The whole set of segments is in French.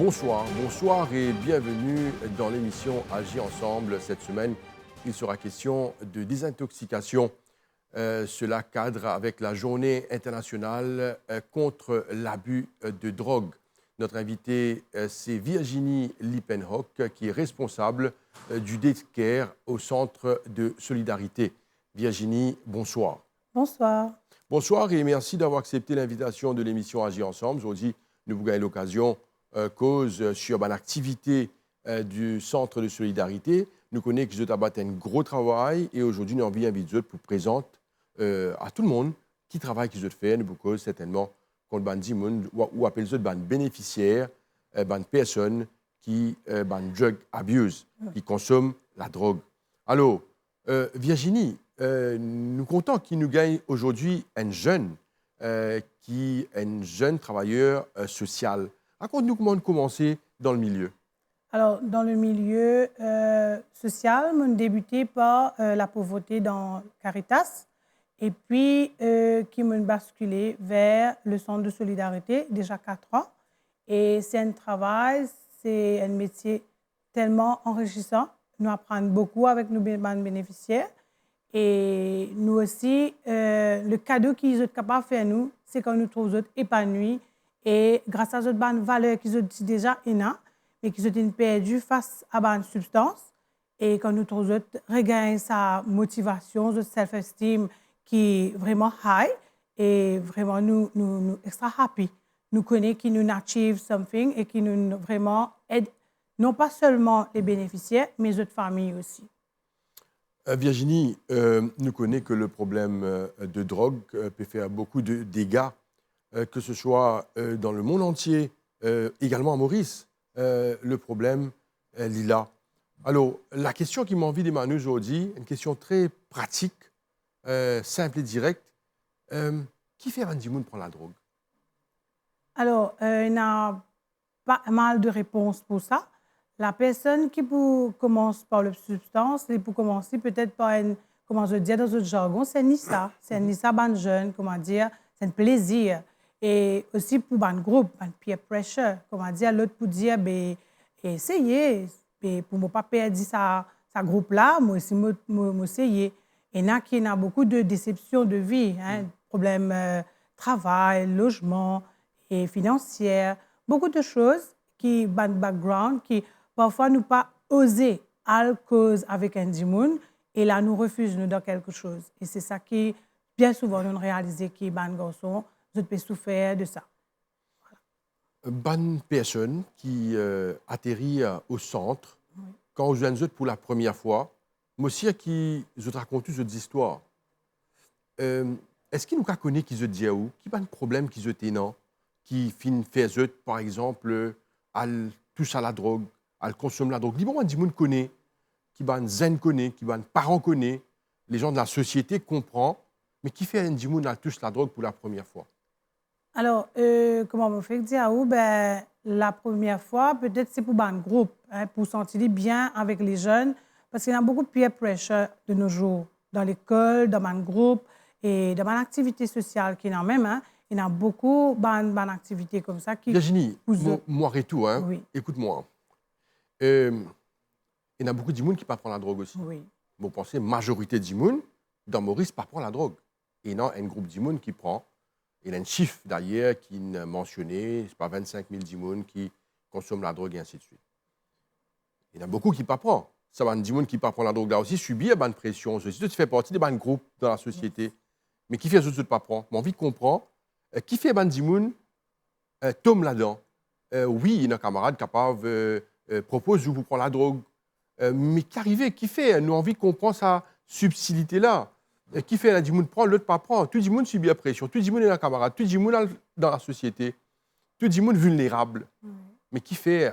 Bonsoir et bienvenue dans l'émission Agir ensemble. Cette semaine, il sera question de désintoxication. Cela cadre avec la journée internationale contre l'abus de drogue. Notre invitée, c'est Virginie Lippenhock, qui est responsable du Daycare au Centre de Solidarité. Virginie, bonsoir. Bonsoir. Bonsoir et merci d'avoir accepté l'invitation de l'émission Agir ensemble. Aujourd'hui, nous vous gagnons l'occasion cause sur l'activité du Centre de Solidarité. Nous connaissons que vous avez un gros travail et aujourd'hui, nous avons envie d'inviter pour présenter à tout le monde qui travaille, qui vous fait, nous cause certainement contre les gens ou appelle les bénéficiaires, les personnes qui drug abuse, qui consomment la drogue. Alors, Virginie, nous comptons qu'il nous gagne aujourd'hui un jeune travailleur social. Raconte-nous comment commencer dans le milieu. Alors, dans le milieu social, on a débuté par la pauvreté dans Caritas et puis qui m'a basculé vers le Centre de Solidarité, déjà 4 ans. Et c'est un travail, c'est un métier tellement enrichissant. Nous apprenons beaucoup avec nos bénéficiaires. Et nous aussi, le cadeau qu'ils sont capables de faire nous, c'est qu'on nous trouve épanouis. Et grâce à cette valeur qu'ils ont déjà énorme, mais qu'ils ont perdu face à une substance, et quand nous trouvons regagner sa motivation, sa self-esteem qui est vraiment high, et vraiment nous extra happy. Nous connaissons qu'ils nous achieve something et qui nous vraiment aide, non pas seulement les bénéficiaires, mais les autres familles aussi. Virginie, nous connaissons que le problème de drogue peut faire beaucoup de dégâts, que ce soit dans le monde entier, également à Maurice. Le problème est là. Alors, la question qui m'a envie d'émaner aujourd'hui, une question très pratique, simple et directe. Qui fait un monde prendre la drogue? Alors, il y a pas mal de réponses pour ça. La personne qui commence par la substance, elle peut commencer peut-être par comment je dis dans notre jargon, c'est Nissa. C'est Nissa, ban jeune, comment dire, c'est un plaisir. Et aussi pour un groupe, un peer pressure, comment dire, l'autre pour dire, ben, essayez, pour ne pas perdre sa groupe-là, moi aussi, essayer. Et il y a beaucoup de déceptions de vie, problèmes travail, logement et financière, beaucoup de choses qui ont un background, qui parfois nous pas oser à cause avec un dimoun et là nous refusons dans quelque chose. Et c'est ça qui, bien souvent, nous réalisons que les garçons, je peux souffrir de ça. Bonne personne qui atterrit au centre, oui. Quand vous êtes pour la première fois, moi aussi qui je te raconte des histoires. Est-ce qu'il nous connaît qui se dit où, qui a un problème qui se tenant, qui fait par exemple, touche à la drogue, elle consomme la drogue. Librement, du monde connaît, qui a un zen connaît, qui a un parent connaît, les gens de la société comprennent, mais qui fait un dimoun elle touche la drogue pour la première fois? Alors, comment on fait dire la première fois, peut-être c'est pour un groupe, pour sentir bien avec les jeunes, parce qu'il y a beaucoup de peer pressure de nos jours, dans l'école, dans un groupe et dans une activité sociale qui est même. Il y a beaucoup d'activités comme ça qui... Virginie, moi et tout, oui. Écoute-moi. Il y a beaucoup de gens qui ne prennent pas la drogue aussi. Oui. Vous pensez, majorité de gens dans Maurice ne prennent pas la drogue. Et il y a un groupe de gens qui prend. Il y a un chiffre d'ailleurs qui est mentionné, c'est pas 25 000 gens qui consomment la drogue et ainsi de suite. Il y en a beaucoup qui ne prennent pas. Ça va des gens qui ne prennent pas la drogue là aussi, subir une pression. Si tu fais partie de un groupe dans la société, mais qui fait ce que tu ne prends pas. J'ai envie de comprendre. Qui fait des gens tombe là-dedans? Oui, il y a un camarade capable propose vous prendre la drogue. Mais qui fait? Nous avons envie de comprendre sa subtilité-là. Qui fait? Il y a des prend, l'autre pas prend. Tout le monde subit la pression. Tout le monde est un camarade. Tout le monde dans la société. Tout le monde vulnérable. Mais qui fait?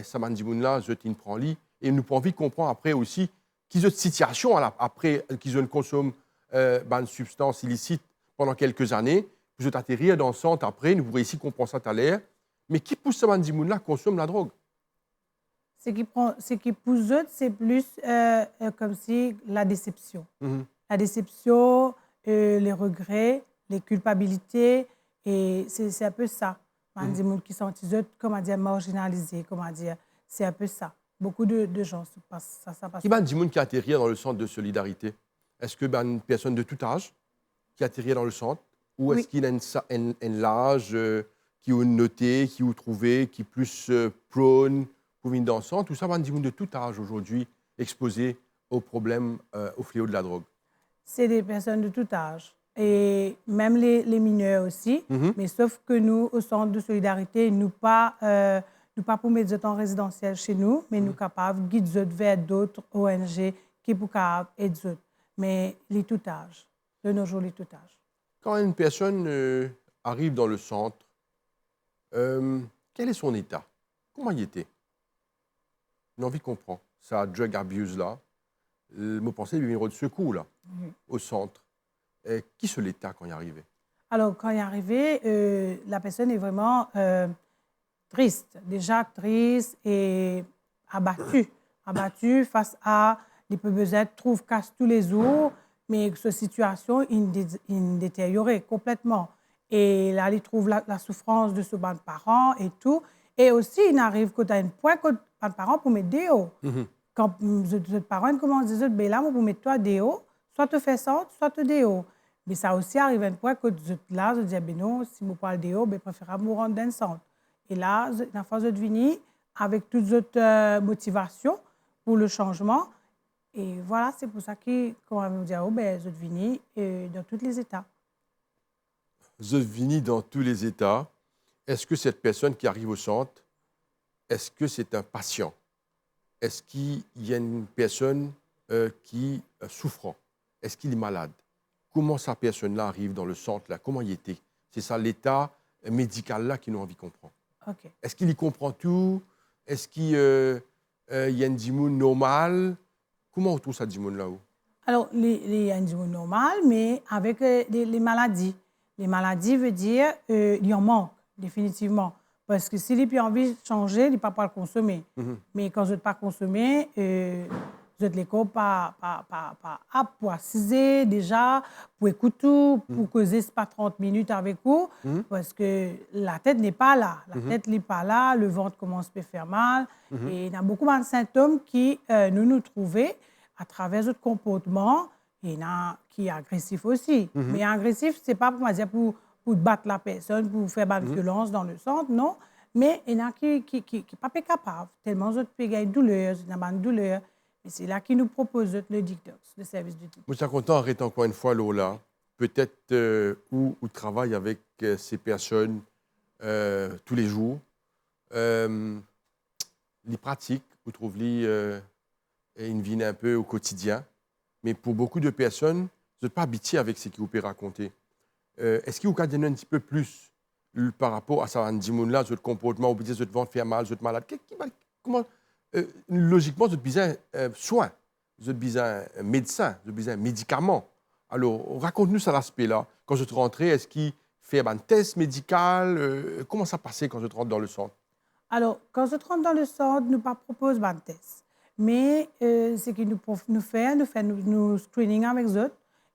Ça m'a dit là, je t'y prends lit. Et nous avons envie de comprendre après aussi qu'ils ont une situation après qu'ils ont consommé une substance illicite pendant quelques années. Vous êtes atterrir dans le centre après, nous pourrons ici comprendre ça tout à l'heure. Mais qui pousse ce bandimoun-là consomme la drogue? Ce qui pousse, c'est plus comme si la déception. La déception, les regrets, les culpabilités, et c'est un peu ça. Des gens qui sont, comment dire, marginalisés, comment dire. C'est un peu ça. Beaucoup de gens se passent ça. Qui est des gens qui atterrit dans le centre de solidarité? Est-ce que une personne de tout âge qui atterrit dans le centre? Ou est-ce qu'il y a un âge qui est noté, qui est trouvé, qui est plus prône pour venir dans le centre? Tout ça, des gens de tout âge aujourd'hui exposés aux problèmes, au fléau de la drogue? C'est des personnes de tout âge. Et même les mineurs aussi. Mais sauf que nous, au Centre de solidarité, nous pas pour mettre eux en résidentiel chez nous, mais nous capables de guider eux vers d'autres ONG qui pour aider eux. Mais les tout âge, de nos jours, les tout âge. Quand une personne arrive dans le centre, quel est son état? Comment il était? J'ai envie de comprendre. Ça, drug abuse là, me pensais qu'il y avait une numéro de secours là, au centre. Qui se l'état quand il est arrivé? Alors, quand il est arrivé, la personne est vraiment triste, déjà triste et abattue face à les besoins trouve casse tous les jours, mais cette situation il détériorait complètement. Et là, il trouve la souffrance de ce banc de parents et tout. Et aussi, il arrive quand à un point que les parents pour mettre des hauts. Quand les parents commencent à dire, ben là, pour mettre toi des hauts, soit tu fais ça, soit tu des hauts. Mais ça aussi arrive à un point que là, je dis, ben non, si je parle des hauts, ben préférable me rendre dans le centre. Et là, la phase de venir avec toutes autres motivations pour le changement. Et voilà, c'est pour ça que, comme on va me dire, oh, ben, je venir dans tous les états. Je venir dans tous les états. Est-ce que cette personne qui arrive au centre, est-ce que c'est un patient? Est-ce qu'il y a une personne qui souffre? Est-ce qu'il est malade? Comment cette personne-là arrive dans le centre là? Comment il était? C'est ça l'état médical là qui nous a envie de comprendre. Okay. Est-ce qu'il y comprend tout? Est-ce qu'il y a une dimoun normale? Comment on trouve ça dimoun là-haut? Alors, il y a une dimoun normale, mais avec les maladies. Les maladies veut dire il y en manque, définitivement. Parce que s'il n'a pas envie de changer, il ne peut pas le consommer. Mais quand je ne pas consommer, je ne l'écoute pas pour assiser déjà, pour écouter, pour causer pas 30 minutes avec vous, parce que la tête n'est pas là. La tête n'est pas là, le ventre commence à faire mal. Et il y a beaucoup de symptômes qui nous trouvons à travers notre comportement. Et il y en a qui est agressif aussi. Mais agressif, ce n'est pas pour battre la personne, pour faire de violence dans le centre, non. Mais il y en a qui ne sont pas capables. Tellement ils ont une douleur, ils ont une douleur. Et c'est là qu'ils nous proposent le DICDOX, le service du DICDOX. Je suis content d'arrêter encore une fois, Lola. Peut-être où travaille avec ces personnes tous les jours. Les pratiques, vous trouvez une vie un peu au quotidien. Mais pour beaucoup de personnes, vous n'êtes pas habitués avec ce que vous pouvez raconter. Est-ce que vous pouvez donner un petit peu plus par rapport à ça, là, votre comportement, vous dites que vous faire mal, vous êtes malade? Comment, logiquement, vous avez besoin de soins, vous avez besoin de médecins, vous avez besoin de médicaments. Alors, raconte-nous ça l'aspect-là. Quand vous êtes rentré, est-ce qu'il fait un test médical? Comment ça passait quand vous rentrez dans le centre? Alors, quand je rentre dans le centre, nous ne proposons pas de test. Mais ce que nous faisons, nous screening avec eux.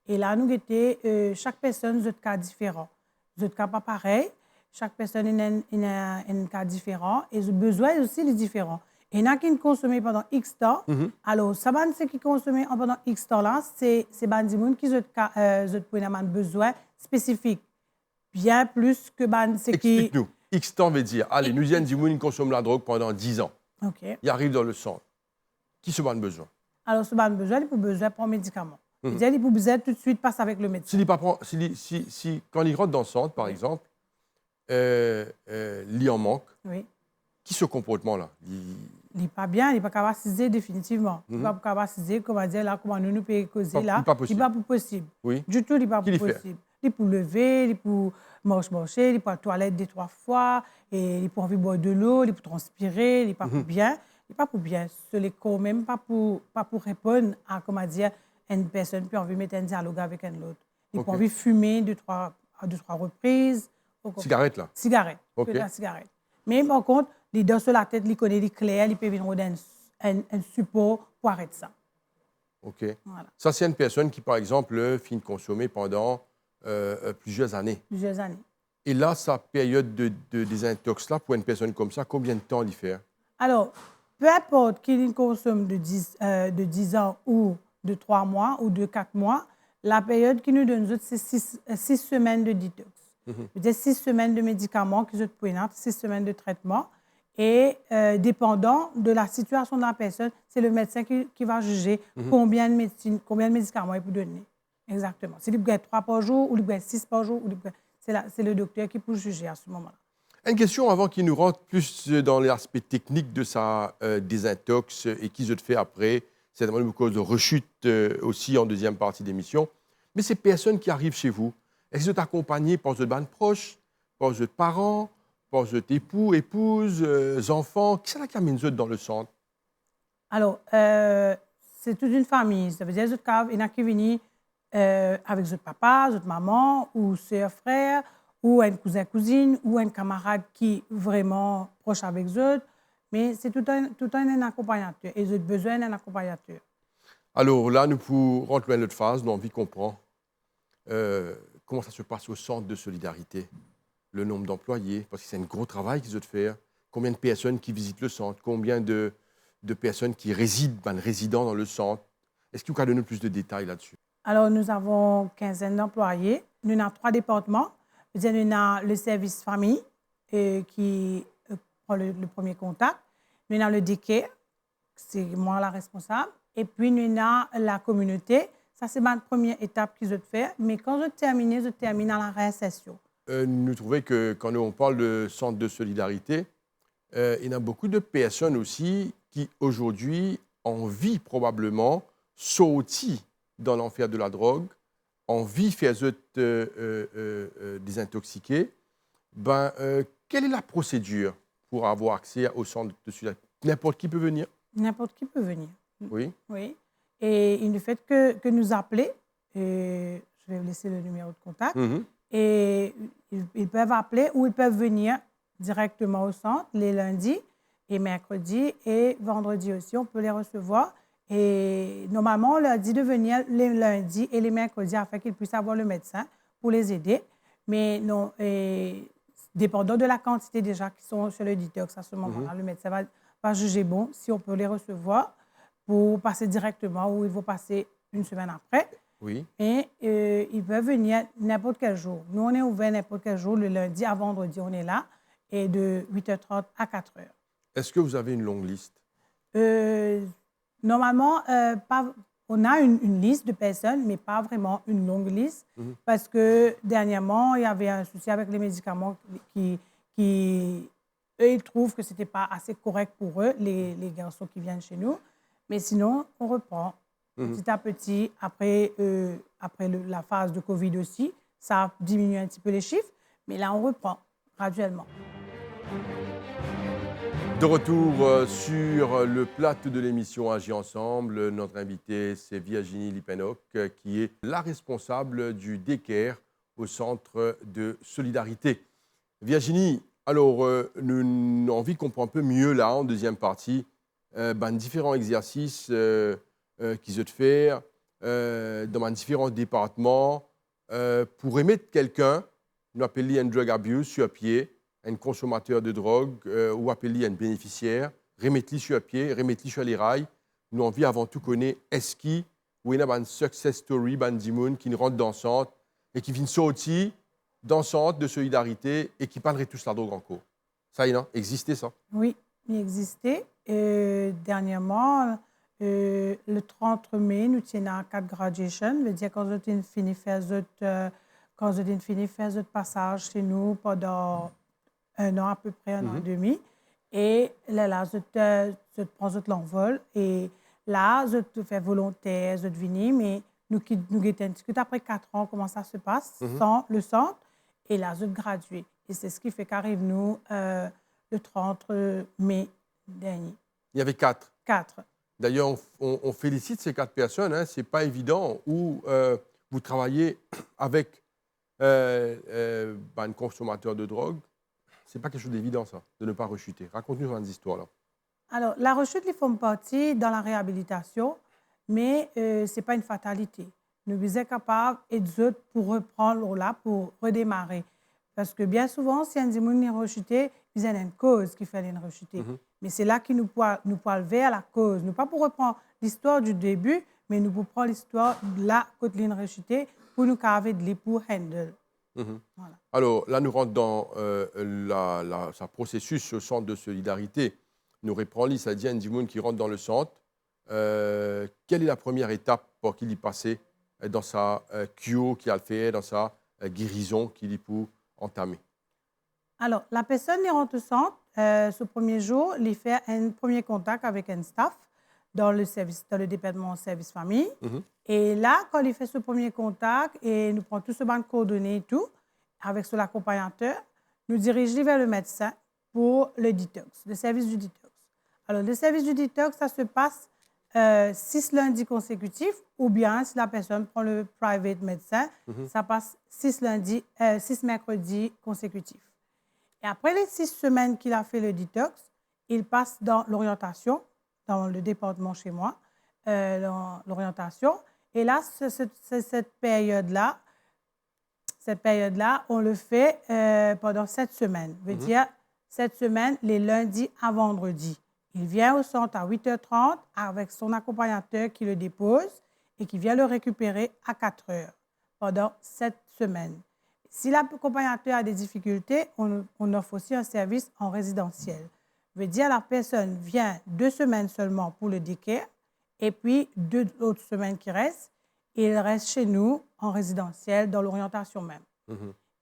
Et là, nous avons chaque personne un cas différent. Un cas pas pareil. Chaque personne a un cas différent. Et le besoin aussi est différent. Et il y en a qui consomment pendant X temps. Alors, ça, ce qui consomment pendant X temps là, c'est des gens qui ont un besoin spécifique. Bien plus que ce qui... Explique-nous. X temps veut dire, allez, nous avons des gens qui consomment la drogue pendant 10 ans. Okay. Ils arrivent dans le centre. Qui se ont besoin? Alors, ce besoin, il a besoin pour un médicament. Il a besoin tout de suite passer avec le médecin. Quand il rentre dans le centre, par exemple, il en manque. Oui. Qui ce comportement-là? Il n'est pas bien, il n'est pas capable de s'assiser définitivement. Il n'est pas capable de s'assiser, comment dire, là, comment nous pouvons causer là. Il n'est pas possible. Oui. Du tout, il n'est pas possible. Il peut lever, il peut marcher, il peut à la toilette 2-3 fois, et il peut envie de boire de l'eau, il peut transpirer, il n'est pas pour bien. Il n'est pas pour bien. Ce n'est quand même pas pour répondre à, comment dire, une personne qui a envie de mettre un dialogue avec une autre. Il peut envie de fumer 2-3 reprises. Cigarette, là? Cigarette. Okay. La cigarette. Mais par contre, les dents sur la tête, il connaît les clairs, il peut venir un support pour arrêter ça. OK. Voilà. Ça, c'est une personne qui, par exemple, finit de consommer pendant plusieurs années. Plusieurs années. Et là, sa période de désintox, là, pour une personne comme ça, combien de temps il fait? Alors, peu importe qu'il consomme de 10 ans ou de 3 mois ou de 4 mois, la période qui nous donne, c'est 6 semaines de détox. Peut-être 6 semaines de médicaments qui sont prenants, 6 semaines de traitement. Et dépendant de la situation de la personne, c'est le médecin qui va juger combien de médicaments il peut donner. Exactement. S'il peut être 3 par jour ou il peut être 6 par jour, c'est le docteur qui peut juger à ce moment-là. Une question avant qu'il nous rentre plus dans l'aspect technique de sa désintox et qui se fait après. C'est vraiment une cause de rechute aussi en deuxième partie d'émission. Mais ces personnes qui arrivent chez vous, est-ce que vous êtes accompagné par votre bande proche, par votre parents, par votre époux, épouse, enfants? Qui c'est là qui amène vous dans le centre? Alors, c'est toute une famille. Ça veut dire qu'il y en a qui viennent avec votre papa, votre maman, ou soeur, frère, ou un cousin, cousine, ou un camarade qui est vraiment proche avec eux. Mais c'est tout un accompagnateur. Et ils ont besoin d'un accompagnateur. Alors là, nous pour rentrer dans notre phase, nous avons envie de comprendre comment ça se passe au centre de solidarité. Le nombre d'employés, parce que c'est un gros travail qu'ils ont de faire. Combien de personnes qui visitent le centre? Combien de personnes qui résident dans le centre? Est-ce que vous pouvez donner plus de détails là-dessus? Alors, nous avons une quinzaine d'employés. Nous avons 3 départements. Nous avons le service famille qui prend le premier contact. Nous avons le daycare, c'est moi la responsable. Et puis, nous avons la communauté. Ça, c'est ma première étape qu'ils ont fait. Mais quand je termine à la réinsertion. Nous trouvons que quand on parle de centre de solidarité, il y a beaucoup de personnes aussi qui, aujourd'hui, envient probablement sortir dans l'enfer de la drogue, envie de faire désintoxiquer. Quelle est la procédure pour avoir accès au centre de solidarité? N'importe qui peut venir? N'importe qui peut venir. Oui. Oui. Et il ne fait que nous appeler. Et je vais vous laisser le numéro de contact. Et ils peuvent appeler ou ils peuvent venir directement au centre les lundis et mercredis et vendredis aussi. On peut les recevoir. Et normalement, on leur dit de venir les lundis et les mercredis afin qu'ils puissent avoir le médecin pour les aider. Mais non, dépendant de la quantité déjà qui sont sur le détox à ce moment-là, le médecin va juger bon si on peut les recevoir pour passer directement ou ils vont passer une semaine après. Oui. Et ils peuvent venir n'importe quel jour. Nous, on est ouvert n'importe quel jour. Le lundi à vendredi, on est là. Et de 8h30 à 4h. Est-ce que vous avez une longue liste? Normalement, on a une liste de personnes, mais pas vraiment une longue liste. Parce que dernièrement, il y avait un souci avec les médicaments eux, ils trouvent que ce n'était pas assez correct pour eux, les garçons qui viennent chez nous. Mais sinon, on reprend. Petit à petit, après la phase de Covid aussi, ça a diminué un petit peu les chiffres, mais là, on reprend graduellement. De retour sur le plateau de l'émission Agir ensemble, notre invitée, c'est Virginie Lippenhock, qui est la responsable du daycare au centre de solidarité. Virginie, alors, nous avons envie de comprendre un peu mieux là, en deuxième partie, différents exercices qu'ils ont faire dans différents départements pour remettre quelqu'un, nous appelons un drug abuse sur pied, un consommateur de drogue ou appelé un bénéficiaire, remettre-le sur pied, remettre-le sur les rails. Nous avons envie avant tout connaître est-ce qu'il y a une success story, un qui rentre dans le centre et qui vient sortir dans le centre de solidarité et qui parlerait tous la drogue en cours. Ça y est, non? Existait ça? Oui, il existait. Dernièrement, le 30 mai, nous tenons à 4 graduation. Veut dire quand vous avez fini de faire votre passage chez nous pendant 1 an à peu près, 1 an et demi. Et là, je prends l'envol. Et là, je te fais volontaire, je venir, mais nous discutons après 4 ans comment ça se passe sans le centre. Et là, je gradué. Et c'est ce qui fait qu'arrive nous le 30 mai dernier. Il y avait 4? 4. D'ailleurs, on félicite ces 4 personnes. Hein. Ce n'est pas évident où vous travaillez avec un consommateur de drogue. Ce n'est pas quelque chose d'évident, ça, de ne pas rechuter. Raconte-nous une histoire là. Alors, la rechute, ils font partie dans la réhabilitation, mais ce n'est pas une fatalité. Nous sommes capables et pour reprendre là, pour redémarrer. Parce que bien souvent, si un démon est rechuté, il y a une cause qui fait une rechuter. Mais c'est là qu'il nous peut vers la cause. Nous pas pour reprendre l'histoire du début, mais nous pour prendre l'histoire de là, quand il est rechuté, pour nous carver de pour handle. Voilà. Alors là, nous rentrons dans sa processus au centre de solidarité. Nous reprenons, ça dit un démon qui rentre dans le centre. Quelle est la première étape pour qu'il y passe dans sa cure qu'il a fait, dans sa guérison qu'il y peut entamer? Alors, la personne rentre au centre, ce premier jour, il fait un premier contact avec un staff dans le département service famille. Et là, quand il fait ce premier contact et nous prenons tout ce banc de coordonnées et tout, avec son accompagnateur, nous dirigeons vers le médecin pour le détox, le service du détox. Alors, le service du détox, ça se passe 6 lundis consécutifs, ou bien si la personne prend le private médecin, ça passe 6 mercredis consécutifs. Et après les 6 semaines qu'il a fait le détox, il passe dans l'orientation, dans le département chez moi, dans l'orientation. Et là, cette période-là, on le fait pendant 7 semaines. Ça veut dire 7 semaines, les lundis à vendredi. Il vient au centre à 8h30 avec son accompagnateur qui le dépose et qui vient le récupérer à 4h pendant 7 semaines. Si l'accompagnateur a des difficultés, on offre aussi un service en résidentiel. Ça veut dire la personne vient 2 semaines seulement pour le daycare et puis 2 autres semaines qui restent, et il reste chez nous en résidentiel dans l'orientation même.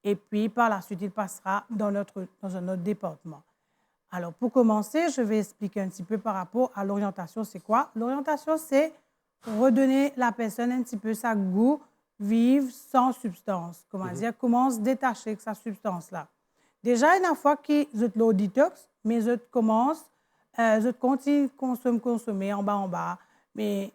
Et puis par la suite, il passera dans un autre département. Alors, pour commencer, je vais expliquer un petit peu par rapport à l'orientation. C'est quoi? L'orientation, c'est redonner la personne un petit peu sa goût, vivre sans substance. Comment dire? Comment se détacher de sa substance-là. Déjà, une fois qu'ils ont le détox, mais ils commencent, ils continuent de consommer en bas. Mais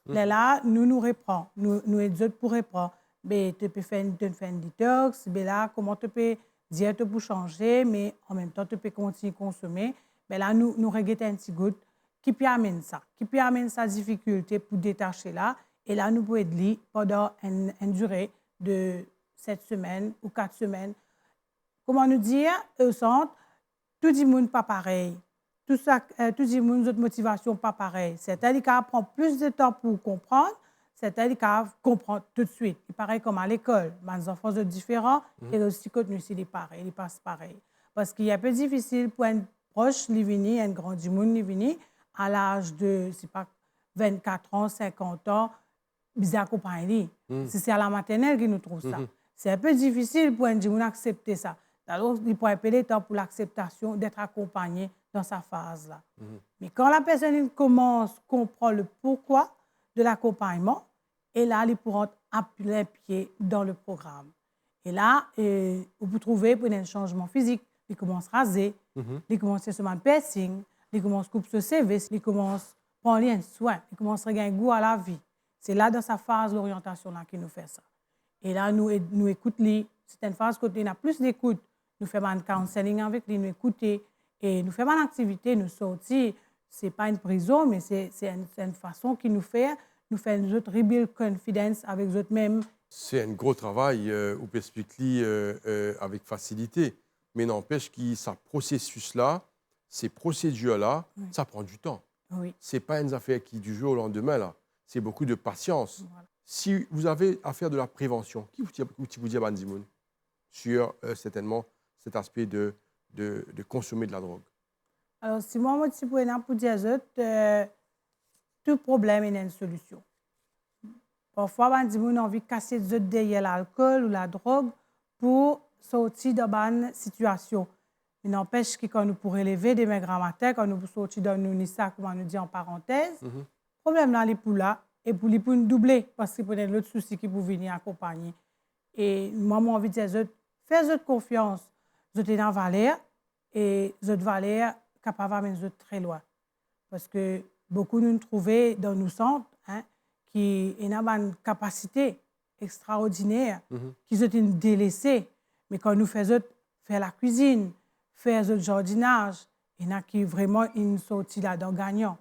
là, nous reprenons. Nous aides pour reprendre. Mais tu peux faire une détox. Mais là, comment tu peux dire pour changer, mais en même temps, tu peux continuer à consommer. Mais là, nous regrettons un petit goût qui peut amener ça, sa difficulté pour détacher là. Et là, nous pouvons aider pendant une durée de 7 semaines ou 4 semaines. Comment nous dire, au centre, tout le monde n'est pas pareil. Tout le monde, notre motivation pas pareil. C'est-à-dire qu'il prend plus de temps pour comprendre. C'est-à-dire qu'il comprend tout de suite. Il paraît comme à l'école. Les enfants sont différents et aussi quand nous sommes pareil, ils passent pareil. Parce qu'il est un peu difficile pour un proche, un grand du monde, à l'âge de, c'est pas 24 ans, 50 ans, ils accompagnent. C'est à la maternelle qu'ils nous trouvent ça. C'est un peu difficile pour un monde d'accepter ça. Alors, il faut appeler le temps pour l'acceptation d'être accompagné dans sa phase-là. Mais quand la personne commence à comprendre le pourquoi de l'accompagnement, et là, ils pourront appuyer les pieds dans le programme. Et là, vous trouvez pour un changement physique, ils commencent à raser, ils commencent à se mettre piercing, ils commencent à couper ce CV, ils commencent à prendre un soin, ils commencent à gagner goût à la vie. C'est là, dans sa phase d'orientation, qu'il nous fait ça. Et là, nous écoutons. C'est une phase où on a plus d'écoute. Nous faisons un counseling avec lui, nous écoutons. Et nous faisons une activité, nous sortir. Ce n'est pas une prison, mais c'est une façon qui nous fait nous autres rebuild confidence avec nous mêmes. C'est un gros travail, on peut expliquer avec facilité. Mais n'empêche que ce processus-là, ces procédures-là, ça prend du temps. Oui. Ce n'est pas une affaire qui du jour au lendemain, là. C'est beaucoup de patience. Voilà. Si vous avez à faire de la prévention, qui vous dit Bandimoun sur certainement cet aspect de consommer de la drogue? Alors, si moi, je pour dire tout problème a une solution. Parfois, Bandimoun a envie de casser derrière l'alcool ou la drogue pour sortir de bonne situation. Il n'empêche que quand nous pourrions lever des grammatères, quand nous sortir de nous, ça, comme on nous dit en parenthèse, le problème là, il est là, et pour nous doubler, parce qu'il y a d'autres soucis qui peuvent venir accompagner. Et moi, j'ai envie de dire, faites confiance. Vous êtes dans Valère, et votre Valère capable d'amener très loin. Parce que beaucoup nous trouvent dans nos centres qui ont une capacité extraordinaire, qui sont délaissés. Mais quand nous faisons faire la cuisine, faire le jardinage, il y en a qui vraiment une sortie là-dedans gagnant.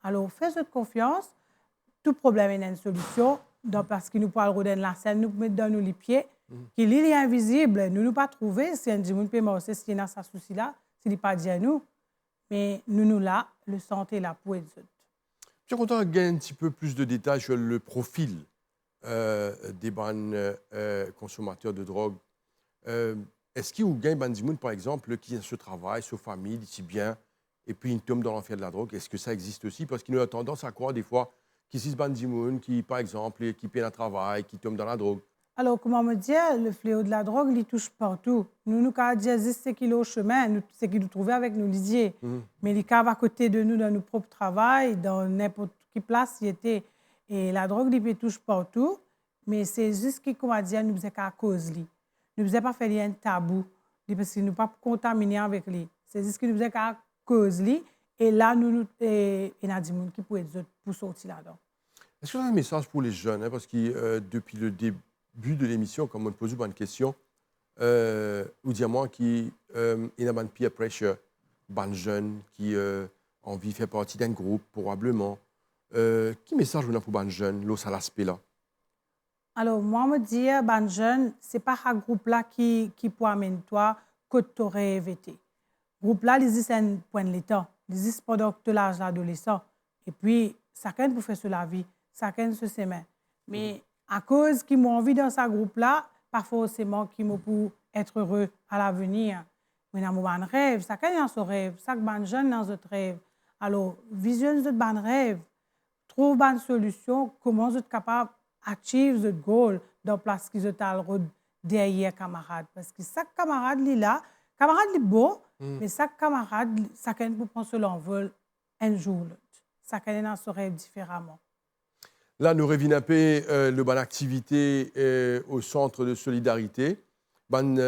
Alors, faites confiance. Tout problème a une solution. Donc, parce qu'il nous parle de la scène, nous mettons dans nous les pieds Qu'il est invisible, nous ne pas trouver si un dimanche peut marcher, si y a ce souci-là, s'il n'est pas dit à nous. Mais nous là, le santé là pour être autres. Je suis content de gagner un petit peu plus de détails sur le profil des consommateurs de drogue. Est-ce qu'il y a des gens, par exemple, qui ont ce travail, ce famille, d'ici bien, et puis ils tombent dans l'enfer de la drogue? Est-ce que ça existe aussi? Parce qu'ils ont tendance à croire des fois qu'il y a des gens qui, par exemple, qui paient un travail, qui tombent dans la drogue. Alors, comment me dire, le fléau de la drogue, il touche partout. Nous avons dit 10 kilos au chemin, c'est qu'il nous trouvait avec nos lisiers. Mais il cave à côté de nous dans nos propres travail, dans n'importe quelle place il était. Et la drogue, il touche partout. Mais c'est juste que, comment dire, nous faisons qu'à cause lui. Nous ne faisons pas faire un tabou, parce que nous ne pas contaminer avec lui. C'est juste que nous faisons qu'à cause lui. Et là, il y a des gens qui peuvent être pour sortir là-dedans. Est-ce que vous avez un message pour les jeunes? Parce que depuis le début de l'émission, comme on me pose une question, ou dire moi qui y a un peer pressure, des jeunes qui ont envie de faire partie d'un groupe, probablement. Quel message vous avez pour les jeunes, là, à l'aspect là? Alors, moi, me dire, les jeunes, ce n'est pas un groupe-là qui peut amener toi que tu aurais évité. Le groupe-là, ils disent c'est un point de l'état. Ils disent pendant que tu l'âge l'adolescent. Et puis, chacun peut faire sur la vie, chacun se sait. Mais à cause qu'ils m'ont envie dans ce groupe-là, pas forcément qu'ils m'ont pour être heureux à l'avenir. Mais dans mon rêve, chacun a son rêve, chaque jeune a son rêve. Alors, visionne ce bon rêve, trouve une solution, comment vous êtes capable achieve the goal dans place qu'ils ont le road derrière camarade parce que chaque camarade là camarade est beau mais chaque camarade chacun peut prendre son envol un jour l'autre chacun a son rêve différemment. Là nous revenons le bonne activité au centre de solidarité bonne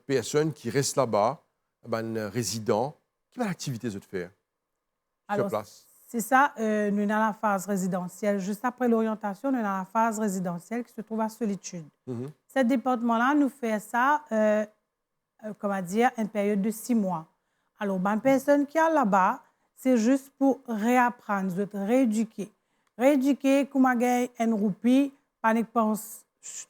personne qui reste là-bas bonne résident quelle activité de faire sur place. C'est ça, nous sommes dans la phase résidentielle. Juste après l'orientation, nous sommes dans la phase résidentielle qui se trouve à Solitude. Ce département-là nous fait ça, comment dire, une période de 6 mois. Alors, une personne qui est là-bas, c'est juste pour réapprendre, rééduquer. Rééduquer, comment gagner une roupie, pas de pense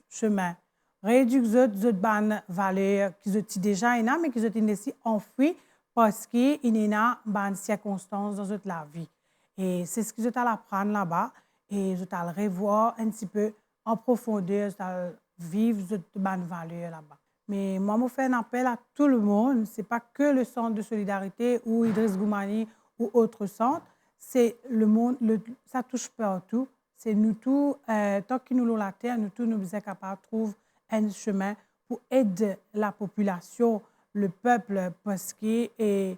chemin. Rééduquer les valeurs qui sont déjà là, mais qui sont ici enfouies parce qu'il y a des circonstances dans la vie. Et c'est ce que je vais apprendre là-bas. Et je vais revoir un petit peu en profondeur, je vais vivre de bonnes valeurs là-bas. Mais moi, je fais un appel à tout le monde. Ce n'est pas que le centre de solidarité ou Idriss Goumani ou autre centre. C'est le monde, ça touche partout. C'est nous tous, tant que nous avons la terre, nous tous, nous sommes capables de trouver un chemin pour aider la population, le peuple, parce que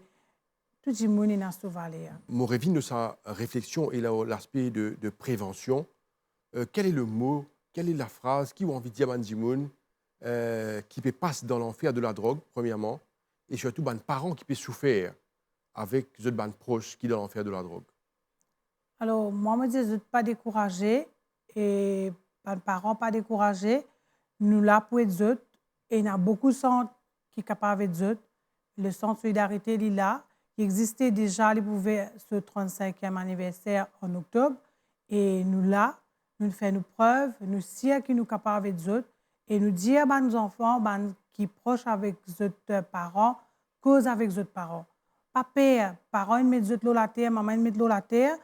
tout le monde est dans ce vallée. Mon revient de sa réflexion et l'aspect de prévention. Quel est le mot, quelle est la phrase qui a envie de dire à Dimoun qui peut passer dans l'enfer de la drogue, premièrement, et surtout les parents qui peuvent souffrir avec les proches qui sont dans l'enfer de la drogue? Alors, moi, je dis, ne pas décourager et les parents pas décourager. Nous là pour être autres. Et il y a beaucoup de centres qui sont capables d'être autres. Le centre Solidarité est là. Il existait déjà, il pouvait ce 35e anniversaire en octobre. Et nous là, nous faisons nos preuves, nous savons que nous sommes capables d'être autres. Et nous disons à nos enfants qui sont proches avec les autres parents, cause avec les autres parents. Pas peur, parents ils mettent l'eau la terre, maman ils mettent l'eau la terre,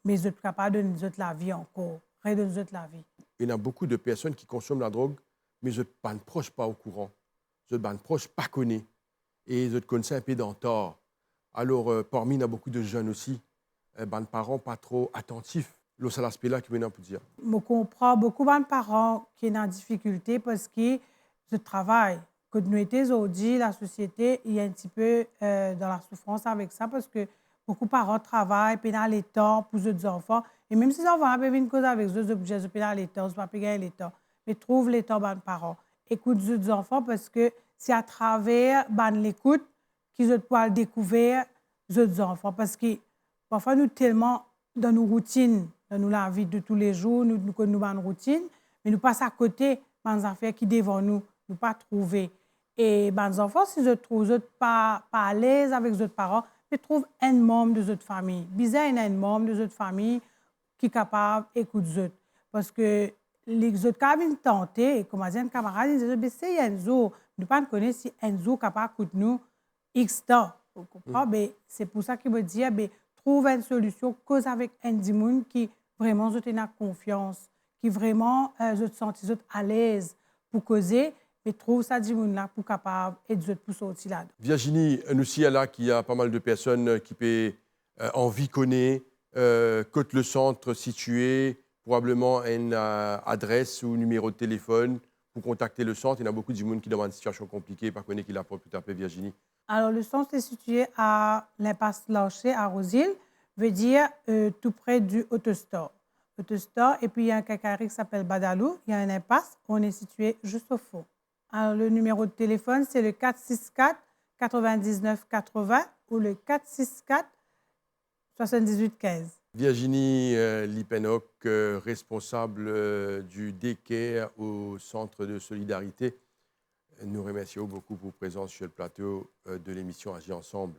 mais ils sont capables de nous donner la vie encore, de nous donner la vie. Il y a beaucoup de personnes qui consomment la drogue, mais ils ne sont proches pas au courant. Ils ne sont proches pas connus. Et ils connaissent un peu d'entort. Alors, parmi, il y a beaucoup de jeunes aussi, les parents pas trop attentifs. C'est l'aspect-là que je peux dire. Je comprends beaucoup de parents qui sont en difficulté parce que je travaille. Quand nous étions aujourd'hui, la société est un petit peu dans la souffrance avec ça parce que beaucoup de parents travaillent, puis dans les temps pour les enfants. Et même si les enfants peuvent une cause avec eux, objets, ils dans les temps, ils ne peuvent pas gagner les temps. Mais trouvent les temps, les parents. Écoute les enfants parce que c'est à travers l'écoute qu'ils peuvent découvrir les enfants. Parce que parfois, nous tellement dans nos routines, dans la vie de tous les jours, nous avons une routine, mais nous passons à côté des affaires qui devant nous, nous pas trouver. Et les enfants, si ils trouvent pas à l'aise avec les parents, ils trouvent un membre de notre famille. Bizarre, il y a un membre de notre famille qui est capable d'écouter eux. Parce que les autres cas viennent tenter, et comme a dit un camarade, ils disent, c'est Enzo. Nous ne pas connaître si Enzo est capable de nous X temps. Vous comprenez? C'est pour ça qu'il me dit, trouve une solution, cause avec un dimoun qui vraiment vous a confiance, qui vraiment vous senti à l'aise pour causer, mais trouve ça dimoun là pour capable et vous pour sortir là. Virginie, nous aussi, là, qu'il y a pas mal de personnes qui peuvent envie connaître, côte le centre situé, probablement une adresse ou numéro de téléphone pour contacter le centre. Il y a beaucoup de gens qui demandent une situation compliquée, par contre, qui la peut tout à fait, Virginie. Alors, le centre est situé à l'impasse Larcher, à Rosil, veut dire tout près du Autostore. Autostore, et puis il y a un cacarie qui s'appelle Badalou, il y a un impasse, on est situé juste au fond. Alors, le numéro de téléphone, c'est le 464 99 80 ou le 464 78 15. Virginie Lipenok, responsable du DKR au Centre de solidarité. Nous remercions beaucoup pour votre présence sur le plateau de l'émission Agir ensemble.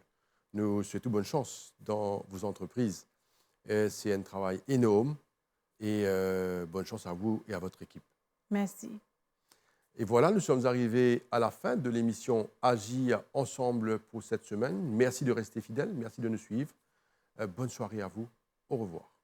Nous souhaitons bonne chance dans vos entreprises. C'est un travail énorme et bonne chance à vous et à votre équipe. Merci. Et voilà, nous sommes arrivés à la fin de l'émission Agir ensemble pour cette semaine. Merci de rester fidèles, merci de nous suivre. Bonne soirée à vous. Au revoir.